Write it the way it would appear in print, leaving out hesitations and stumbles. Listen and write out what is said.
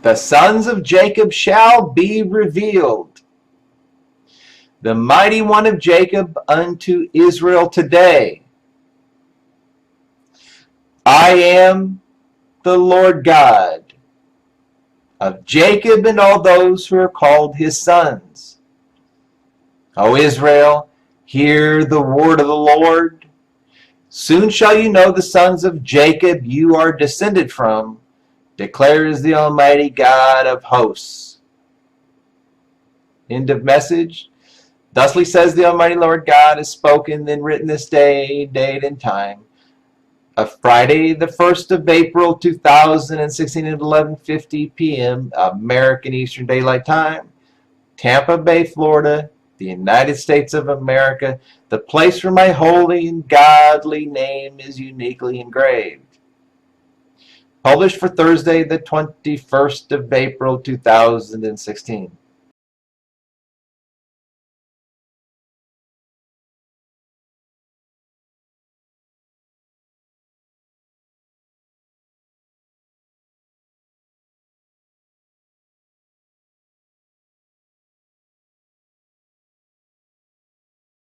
The sons of Jacob shall be revealed, the mighty one of Jacob unto Israel today. I am the Lord God of Jacob and all those who are called his sons. O Israel, hear the word of the Lord. Soon shall you know the sons of Jacob you are descended from, declares the Almighty God of hosts. End of message. Thusly says the Almighty Lord God, has spoken and written this day, date, and time of Friday, the 1st of April, 2016 at 11:50 p.m. American Eastern Daylight Time, Tampa Bay, Florida, the United States of America, the place where my holy and godly name is uniquely engraved. Published for Thursday, the 21st of April, 2016.